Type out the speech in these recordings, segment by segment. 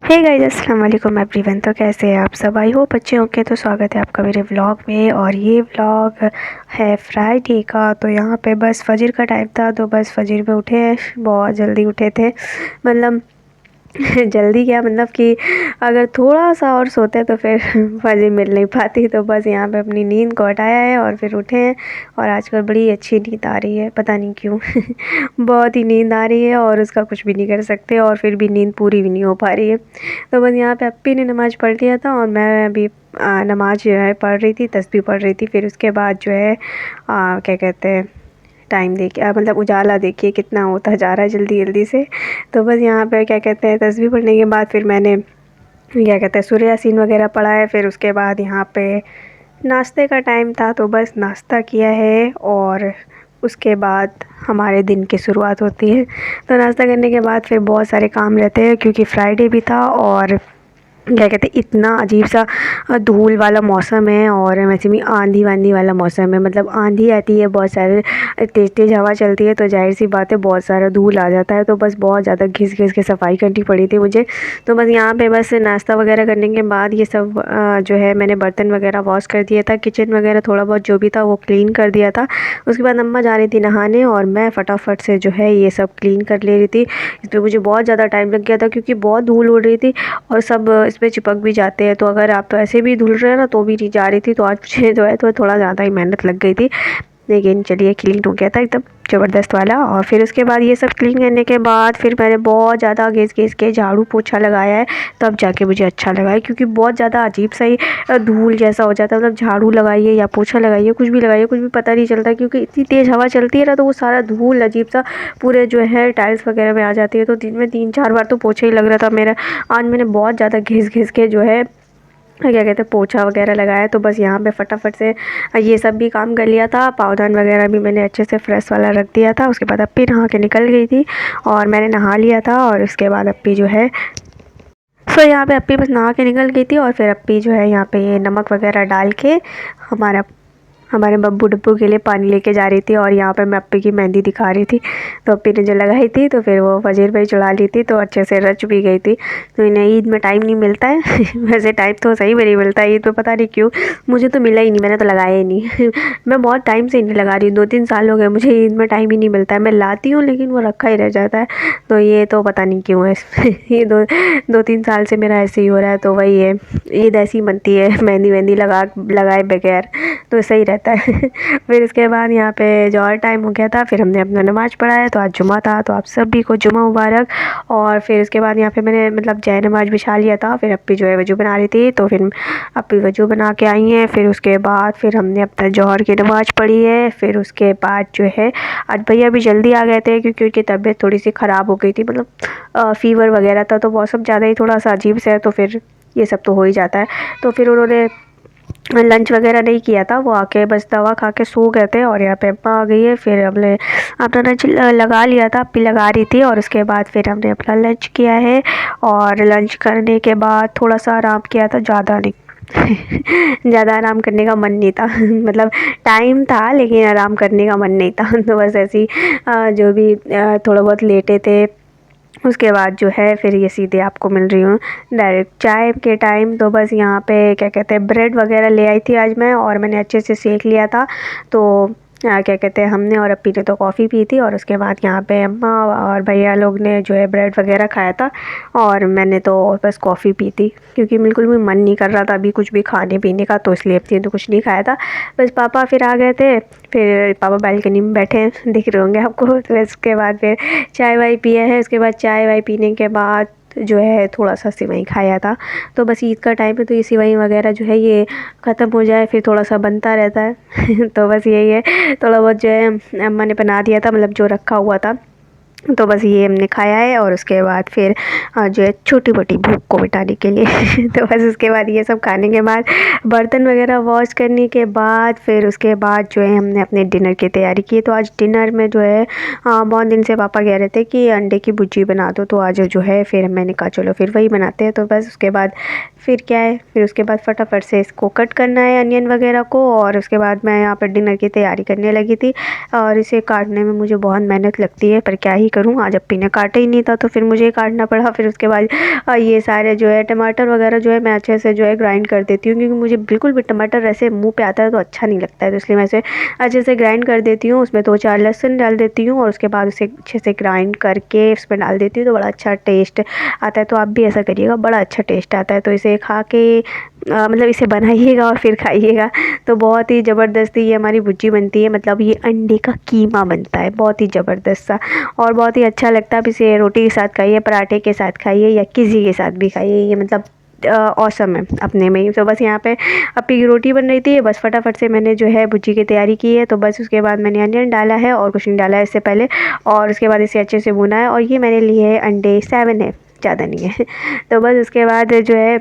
Hey guys, अस्सलाम वालेकुम everyone. तो कैसे हैं आप सब? आई होप अच्छे होंगे। तो स्वागत है आपका मेरे व्लॉग में। और ये व्लॉग है फ्राइडे का। तो यहाँ पे बस फजर का टाइम था, तो बस फजर में उठे हैं, बहुत जल्दी उठे थे। मतलब जल्दी क्या, मतलब कि अगर थोड़ा सा और सोते तो फिर फजर मिल नहीं पाती। तो बस यहाँ पे अपनी नींद को हटाया है और फिर उठे हैं। और आजकल बड़ी अच्छी नींद आ रही है, पता नहीं क्यों। बहुत ही नींद आ रही है और उसका कुछ भी नहीं कर सकते, और फिर भी नींद पूरी भी नहीं हो पा रही है। तो बस यहाँ पे अप्पी ने नमाज़ पढ़ लिया था और मैं अभी नमाज जो है पढ़ रही थी, तस्बीह पढ़ रही थी। फिर उसके बाद जो है क्या कहते हैं, टाइम देखिए, मतलब उजाला देखिए कितना होता जा रहा है जल्दी जल्दी से। तो बस यहाँ पे क्या कहते हैं, तस्बीह पढ़ने के बाद फिर मैंने क्या कहते हैं सूर्य यासीन वगैरह पढ़ा है। फिर उसके बाद यहाँ पे नाश्ते का टाइम था, तो बस नाश्ता किया है और उसके बाद हमारे दिन की शुरुआत होती है। तो नाश्ता करने के बाद फिर बहुत सारे काम रहते हैं, क्योंकि फ्राइडे भी था और क्या कहते हैं इतना अजीब सा धूल वाला मौसम है, और वैसे भी आंधी वांधी वाला मौसम है। मतलब आंधी आती है, बहुत सारे तेज़ तेज़ हवा चलती है, तो जाहिर सी बात है बहुत सारा धूल आ जाता है। तो बस बहुत ज़्यादा घिस घिस के सफाई करनी पड़ी थी मुझे। तो बस यहाँ पे बस नाश्ता वगैरह करने के बाद ये सब जो है मैंने बर्तन वगैरह वॉश कर दिया था, किचन वगैरह थोड़ा बहुत जो भी था वो क्लीन कर दिया था। उसके बाद अम्मा जा रही थी नहाने और मैं फटाफट से जो है ये सब क्लीन कर ले रही थी। इस पर मुझे बहुत ज़्यादा टाइम लग गया था, क्योंकि बहुत धूल उड़ रही थी और सब इस पे चिपक भी जाते हैं। तो अगर आप ऐसे भी धुल रहे हैं ना तो भी नहीं जा रही थी। तो आज मुझे जो है तो थोड़ा ज़्यादा ही मेहनत लग गई थी, लेकिन चलिए क्लीन हो गया था एकदम ज़बरदस्त वाला। और फिर उसके बाद ये सब क्लीन करने के बाद फिर मैंने बहुत ज़्यादा घिस घिस के झाड़ू पोछा लगाया है, तब जाके मुझे अच्छा लगा है। क्योंकि बहुत ज़्यादा अजीब सा ही धूल जैसा हो जाता है। मतलब झाड़ू लगाइए या पोछा लगाइए, कुछ भी लगाइए, कुछ भी पता नहीं चलता, क्योंकि इतनी तेज़ हवा चलती है ना, तो वो सारा धूल अजीब सा पूरे जो है टाइल्स वगैरह में आ जाती है। तो दिन में 3-4 बार तो पोछा ही लग रहा था मेरा। आज मैंने बहुत ज़्यादा घिस घिस के जो है क्या कहते हैं पोछा वगैरह लगाया। तो बस यहाँ पे फटाफट से ये सब भी काम कर लिया था। पावदान वगैरह भी मैंने अच्छे से फ्रेश वाला रख दिया था। उसके बाद अप्पी नहा के निकल गई थी और मैंने नहा लिया था। और उसके बाद अप्पी जो है यहाँ पे अप्पी बस नहा के निकल गई थी। और फिर अप्पी जो है यहाँ पे ये नमक वगैरह डाल के हमारा हमारे बब्बू डब्बू के लिए पानी लेके जा रही थी। और यहाँ पे मैं अप्पी की मेहंदी दिखा रही थी। तो अप्पी ने जो लगाई थी तो फिर वो फजर पे चढ़ा ली थी, तो अच्छे से रच भी गई थी। तो इन्हें ईद में टाइम नहीं मिलता है। वैसे टाइम तो सही में नहीं मिलता है ईद में, पता नहीं क्यों मुझे तो मिला ही नहीं, मैंने तो लगाया ही नहीं। मैं बहुत टाइम से इन्हें लगा रही हूँ, 2-3 साल हो गए मुझे ईद में टाइम ही नहीं मिलता है। मैं लाती हूँ लेकिन वो रखा ही रह जाता है। तो ये तो पता नहीं क्यों है। ये 2-3 साल से मेरा ऐसे ही हो रहा है। तो वही है, ईद ऐसी बनती है मेहंदी वेहंदी लगाए बगैर, तो सही रहता है। फिर इसके बाद यहाँ पे जो और टाइम हो गया था, फिर हमने अपना नमाज़ पढ़ा है। तो आज जुमा था, तो आप सभी को जुमा मुबारक। और फिर इसके बाद यहाँ पे मैंने मतलब जय नमाज़ बिछा लिया था। फिर अप्पी जो है वजू बना रही थी, तो फिर अप्पी वजू बना के आई हैं। फिर उसके बाद फिर हमने अपना जौहर की नमाज़ पढ़ी है। फिर उसके बाद जो है आज भैया भी जल्दी आ गए थे, क्योंकि उनकी तबीयत थोड़ी सी ख़राब हो गई थी। मतलब फ़ीवर वगैरह था, तो मौसम ज़्यादा ही थोड़ा सा अजीब से है, तो फिर ये सब तो हो ही जाता है। तो फिर उन्होंने लंच वगैरह नहीं किया था, वो आके बस दवा खा के सो गए थे। और यहाँ पे अम्मा आ गई है। फिर हमने अपना लंच लगा लिया था, अप्पी लगा रही थी। और उसके बाद फिर हमने अपना लंच किया है। और लंच करने के बाद थोड़ा सा आराम किया था, ज़्यादा नहीं। ज़्यादा आराम करने का मन नहीं था। मतलब टाइम था लेकिन आराम करने का मन नहीं था। तो बस ऐसे ही जो भी थोड़ा बहुत लेटे थे। उसके बाद जो है फिर ये सीधे आपको मिल रही हूँ डायरेक्ट चाय के टाइम। तो बस यहाँ पे क्या कहते हैं ब्रेड वगैरह ले आई थी आज मैं, और मैंने अच्छे से सेक लिया था। तो क्या कहते हैं हमने और अप्पी ने तो कॉफ़ी पी थी। और उसके बाद यहाँ पे अम्मा और भैया लोग ने जो है ब्रेड वगैरह खाया था, और मैंने तो बस कॉफ़ी पी थी, क्योंकि बिल्कुल भी मन नहीं कर रहा था अभी कुछ भी खाने पीने का। तो इसलिए अप्पी ने तो कुछ नहीं खाया था। बस पापा फिर आ गए थे। फिर पापा बालकनी में बैठे हैं, दिख रहे होंगे आपको। तो इसके बाद फिर चाय वाय पिया है। उसके बाद चाय वाय पीने के बाद जो है थोड़ा सा सेवई खाया था। तो बस ईद का टाइम है, तो ये सेवई वगैरह जो है ये ख़त्म हो जाए फिर थोड़ा सा बनता रहता है। तो बस यही है, थोड़ा बहुत जो है अम्मा ने बना दिया था, मतलब जो रखा हुआ था। तो बस ये हमने खाया है। और उसके बाद फिर जो है छोटी मोटी भूख को मिटाने के लिए। तो बस उसके बाद ये सब खाने के बाद बर्तन वगैरह वॉश करने के बाद फिर उसके बाद जो है हमने अपने डिनर की तैयारी की। तो आज डिनर में जो है बहुत दिन से पापा कह रहे थे कि अंडे की भुर्जी बना दो, तो आज जो है फिर मैंने कहा चलो फिर वही बनाते हैं। तो बस उसके बाद फिर क्या है, फिर उसके बाद फटाफट से इसको कट करना है अनियन वगैरह को। और उसके बाद मैं यहाँ पर डिनर की तैयारी करने लगी थी। और इसे काटने में मुझे बहुत मेहनत लगती है, पर क्या ही करूँ। आज अप्पी ने काटा ही नहीं था तो फिर मुझे काटना पड़ा। फिर उसके बाद ये सारे जो है टमाटर वगैरह जो है मैं अच्छे से जो है ग्राइंड कर देती हूँ, क्योंकि मुझे बिल्कुल भी टमाटर ऐसे मुँह पे आता है तो अच्छा नहीं लगता है, तो इसलिए मैं इसे अच्छे से ग्राइंड कर देती हूँ। उसमें 2-4 लहसुन डाल देती हूँ और उसके बाद उसे अच्छे से ग्राइंड करके उसमें डाल देती हूँ, तो बड़ा अच्छा टेस्ट आता है। तो आप भी ऐसा करिएगा, बड़ा अच्छा टेस्ट आता है। तो इसे खा के मतलब इसे बनाइएगा और फिर खाइएगा, तो बहुत ही ज़बरदस्त ये हमारी भुर्जी बनती है। मतलब ये अंडे का कीमा बनता है, बहुत ही ज़बरदस्त सा और बहुत ही अच्छा लगता है। आप इसे रोटी के साथ खाइए, पराठे के साथ खाइए या किसी के साथ भी खाइए, ये मतलब औसम है अपने में ही। तो बस यहाँ पे अप्पी की रोटी बन रही थी, बस फटाफट से मैंने जो है भुर्जी की तैयारी की है। तो बस उसके बाद मैंने अनियन डाला है और कुछ नहीं डाला है इससे पहले, और उसके बाद इसे अच्छे से भुना है। और ये मैंने लिए है अंडे 7 है, ज़्यादा नहीं है। तो बस उसके बाद जो है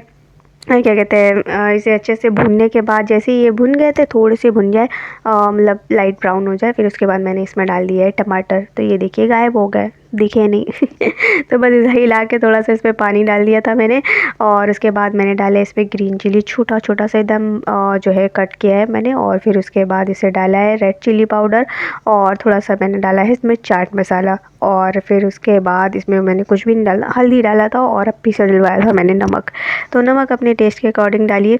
क्या कहते हैं इसे अच्छे से भुनने के बाद, जैसे ही ये भुन गए थे, थोड़े से भुन जाए मतलब लाइट ब्राउन हो जाए, फिर उसके बाद मैंने इसमें डाल दिया है टमाटर। तो ये देखिए गायब हो गए, दिखे नहीं। तो बस इसे हिला के थोड़ा सा इसमें पानी डाल दिया था मैंने, और उसके बाद मैंने डाला इसमें ग्रीन चिली, छोटा छोटा सा एकदम जो है कट किया है मैंने। और फिर उसके बाद इसे डाला है रेड चिली पाउडर, और थोड़ा सा मैंने डाला है इसमें चाट मसाला। और फिर उसके बाद इसमें मैंने कुछ भी नहीं डाला, हल्दी डाला था और अप्पी से डलवाया था मैंने नमक। तो नमक अपने टेस्ट के अकॉर्डिंग डालिए,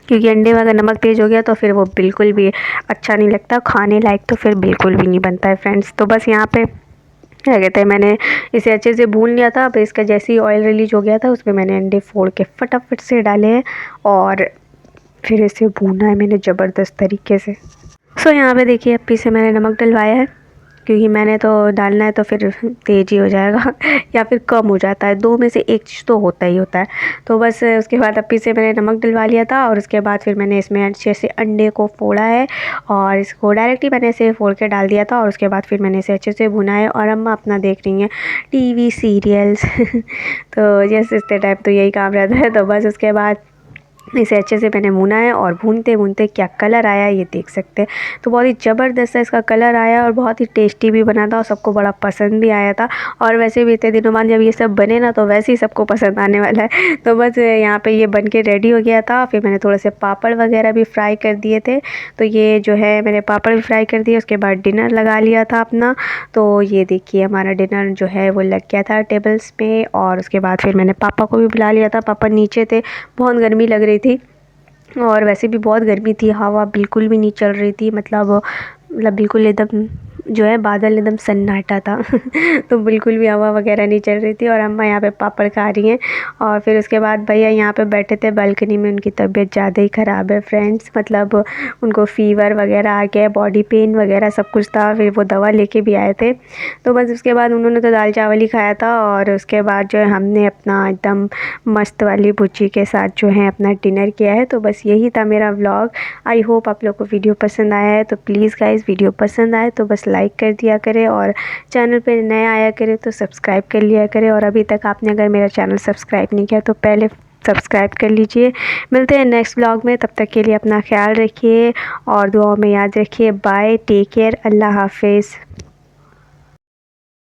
क्योंकि अंडे में अगर नमक तेज़ हो गया तो फिर वो बिल्कुल भी अच्छा नहीं लगता, खाने लायक तो फिर बिल्कुल भी नहीं बनता है फ्रेंड्स। तो बस यहाँ पे क्या कहते हैं मैंने इसे अच्छे से भून लिया था। अब इसका जैसे ही ऑयल रिलीज हो गया था, उसमें मैंने अंडे फोड़ के फटाफट से डाले हैं और फिर इसे भूना है मैंने ज़बरदस्त तरीके से। सो यहाँ पे देखिए अप्पी से मैंने नमक डलवाया है, क्योंकि मैंने तो डालना है तो फिर तेज़ ही हो जाएगा या फिर कम हो जाता है, दो में से एक चीज़ तो होता ही होता है। तो बस उसके बाद अप्पी से मैंने नमक डलवा लिया था, और उसके बाद फिर मैंने इसमें अच्छे से अंडे को फोड़ा है और इसको डायरेक्टली मैंने इसे फोड़ के डाल दिया था। और उसके बाद फिर मैंने इसे अच्छे से भुना है, और अम्मा अपना देख रही हैं टीवी सीरियल्स। तो जैसे इस टाइम तो यही काम रहता है। तो बस उसके बाद इसे अच्छे से मैंने भुना है, और भूनते भूनते क्या कलर आया ये देख सकते हैं। तो बहुत ही ज़बरदस्त इसका कलर आया और बहुत ही टेस्टी भी बना था और सबको बड़ा पसंद भी आया था। और वैसे भी इतने दिनों बाद जब ये सब बने ना, तो वैसे ही सबको पसंद आने वाला है। तो बस यहाँ पे ये बन के रेडी हो गया था। फिर मैंने थोड़े से पापड़ वगैरह भी फ्राई कर दिए थे, तो ये जो है मैंने पापड़ भी फ्राई कर दिए। उसके बाद डिनर लगा लिया था अपना। तो ये देखिए हमारा डिनर जो है वो लग गया था टेबल्स पे। और उसके बाद फिर मैंने पापा को भी बुला लिया था, पापा नीचे थे, बहुत गर्मी लग रही थी। और वैसे भी बहुत गर्मी थी, हवा बिल्कुल भी नहीं चल रही थी, मतलब बिल्कुल एकदम जो है बादल एकदम सन्नाटा था। तो बिल्कुल भी हवा वगैरह नहीं चल रही थी। और अम्मा यहाँ पे पापड़ खा रही हैं। और फिर उसके बाद भैया यहाँ पे बैठे थे बालकनी में, उनकी तबीयत ज़्यादा ही ख़राब है फ्रेंड्स, मतलब उनको फ़ीवर वगैरह आ गया, बॉडी पेन वगैरह सब कुछ था। फिर वो दवा लेके भी आए थे। तो बस उसके बाद उन्होंने तो दाल चावल ही खाया था, और उसके बाद जो है हमने अपना एकदम मस्त वाली भुर्जी के साथ जो है अपना डिनर किया है। तो बस यही था मेरा व्लॉग। आई होप आप लोग को वीडियो पसंद आया है। तो प्लीज़ गाइस, वीडियो पसंद आए तो बस लाइक कर दिया करें, और चैनल पे नया आया करे तो सब्सक्राइब कर लिया करें। और अभी तक आपने अगर मेरा चैनल सब्सक्राइब नहीं किया तो पहले सब्सक्राइब कर लीजिए। मिलते हैं नेक्स्ट व्लॉग में, तब तक के लिए अपना ख्याल रखिए और दुआओं में याद रखिए। बाय, टेक केयर, अल्लाह हाफिज़।